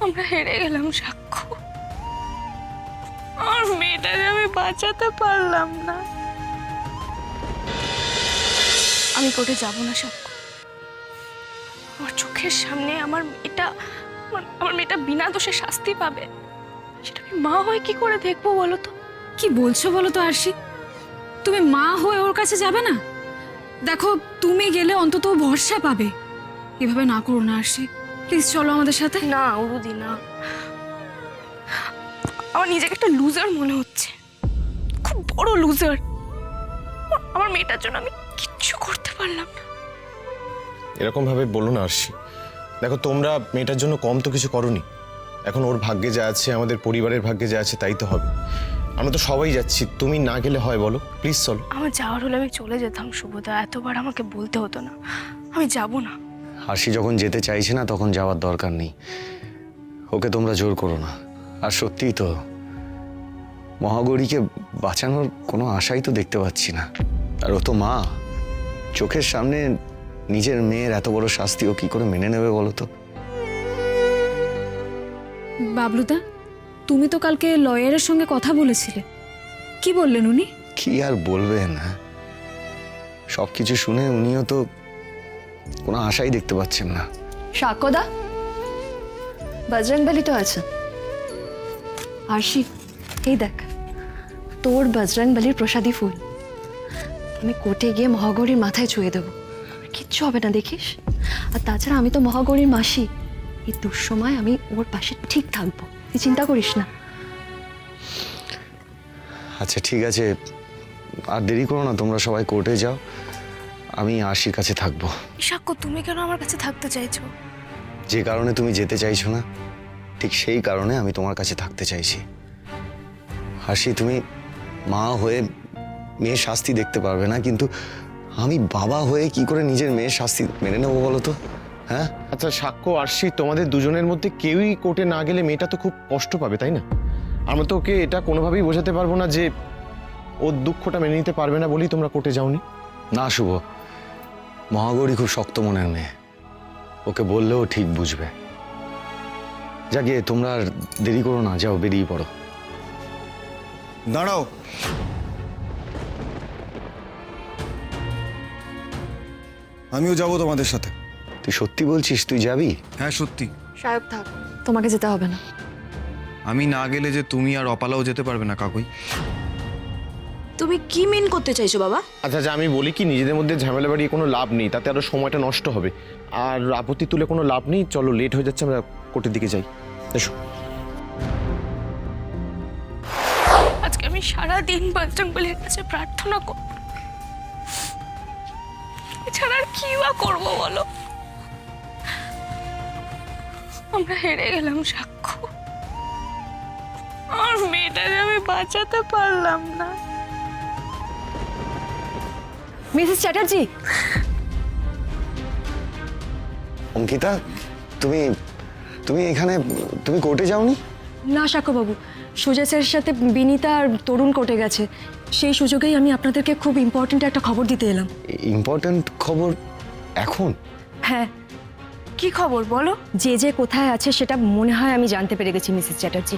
আমরা হেরে গেলাম সাক্ষ্য। আর মেয়েটাকে আমি বাঁচাতে পারলাম না। আমি কোর্টে যাব না সাক্ষ্য। আমার চোখের সামনে আমার মেয়েটা বিনা দোষে শাস্তি পাবে, সেটা আমি মা হয়ে কি করে দেখবো বলো তো? কি বলছো বলো তো আরশি, তুমি মা হয়ে ওর কাছে যাবে না? দেখো তুমি গেলে অন্তত ও ভরসা পাবে। এভাবে না করো না আরশি, প্লিজ চলো আমাদের সাথে। না উরুদি না, আমার নিজেকে একটা লুজার মনে হচ্ছে, খুব বড় লুজার। আমার মেয়েটার জন্য আমি কিচ্ছু করতে পারলাম না। এরকম ভাবে বলো না আরশি। দেখো তোমরা মেয়েটার জন্য কম তো কিছু করনি। এখন ওর ভাগ্যে যা আছে, আমাদের পরিবারের ভাগ্যে যা আছে তাই তো হবে। আমরা তো সবাই যাচ্ছি, তুমি না গেলে হয় বলো? প্লিজ চলো। আমার যাওয়ার হলে আমি চলে যেতাম শুভদা, এতবার আমাকে বলতে হতো না। আমি যাব না। আরশি যখন যেতে চাইছে না তখন যাওয়ার দরকার নেই, ওকে তোমরা জোর করো না। আর সত্যিই তো মহাগৌরীকে বাঁচানোর কোনো আশাই তো দেখতে পাচ্ছি না। আর ও তো মা, চোখের সামনে নিজের মেয়ের এত বড় শাস্তি ও কি করে মেনে নেবে বলো তো? বাবলুদা, তুমি তো কালকে লয়ারের সঙ্গে কথা বলেছিলে, কি বললেন উনি? কি আর বলবেন, সবকিছু শুনে উনিও তো কোনো আশাই দেখতে পাচ্ছেন না। সাক্ষ্যদা, বজরংবলী তো আছে। আরশি, এই দেখ তোর বজরংবলীর প্রসাদী ফুল। আমি কোর্টে গিয়ে মহাগৌরীর মাথায় ছুঁয়ে দেবো, কিচ্ছু হবে না দেখিস। আর তাছাড়া আমি তো মহাগৌরীর মাসি, এই দুঃসময় আমি ওর পাশে ঠিক থাকবো, তুই চিন্তা করিস না। আচ্ছা ঠিক আছে, আর দেরি করো না, তোমরা সবাই কোর্টে যাও, আমি আরশির কাছে থাকবো। সাক্ষ্য, তুমি কেন আমার কাছে থাকতে চাইছো? যে কারণে তুমি যেতে চাইছো না, ঠিক সেই কারণে আমি তোমার কাছে থাকতে চাইছি। আরশি, তুমি মা হয়ে মেয়ের শাস্তি দেখতে পারবে না, কিন্তু আমি বাবা হয়ে কি করে নিজের মেয়ের শাস্তি মেনে নেবো বলো তো? হ্যাঁ আচ্ছা সাক্ষ্য, আরশি, তোমাদের দুজনের মধ্যে কেউই কোর্টে না গেলে মেয়েটা তো খুব কষ্ট পাবে, তাই না? আমরা তো ওকে এটা কোনোভাবেই বোঝাতে পারবো না যে ওর দুঃখটা মেনে নিতে পারবে না বলেই তোমরা কোর্টে যাওনি। না শুভ, মহাগৌরী খুব শক্ত মনের মেয়ে, ওকে বললেও ঠিক বুঝবে। যাকে তোমরা আর দেরি করো না, যাও বেরিয়ে পড়ো। দাঁড়াও, আমিও যাব তোমাদের সাথে। তুই সত্যি বলছিস তুই যাবি? হ্যাঁ সত্যি। সাহেব থাক, তোমাকে যেতে হবে না। আমি না গেলে যে তুমি আর অপালাও যেতে পারবে না কাকুই। তুমি কি মিন করতে চাইছো বাবা? আচ্ছা আচ্ছা, আমি বলি কি, নিজেদের মধ্যে ঝামেলা বাড়িয়ে কোনো লাভ নেই, তাতে আরো সময়টা নষ্ট হবে। আর আপত্তি তুলে কোনো লাভ নেই, চলো লেট হয়ে যাচ্ছে, আমরা কোর্টের দিকে যাই। এসো। আজকে আমি সারাদিন বজরংবলীর কাছে প্রার্থনা করব, এছাড়া আর কি বা করবো বলো? আমরা হেরে গেলাম সাক্ষ্য। আর মেয়েটাকে আমি বাঁচাতে পারলাম না। মিসেস চ্যাটার্জি, অঙ্কিতা, তুমি তুমি এখানে, তুমি কোর্টে যাওনি? না সাক্ষ্যবাবু, সুজয় স্যারের সাথে বিনীতা আর তরুণ কোর্টে গেছে, সেই সুযোগেই আমি আপনাদেরকে খুব ইম্পর্ট্যান্ট একটা খবর দিতে এলাম। ইম্পর্ট্যান্ট খবর এখন? হ্যাঁ, কি খবর বলো? যে যে কোথায় আছে সেটা মনে হয় আমি জানতে পেরে গেছি মিসেস চ্যাটার্জি।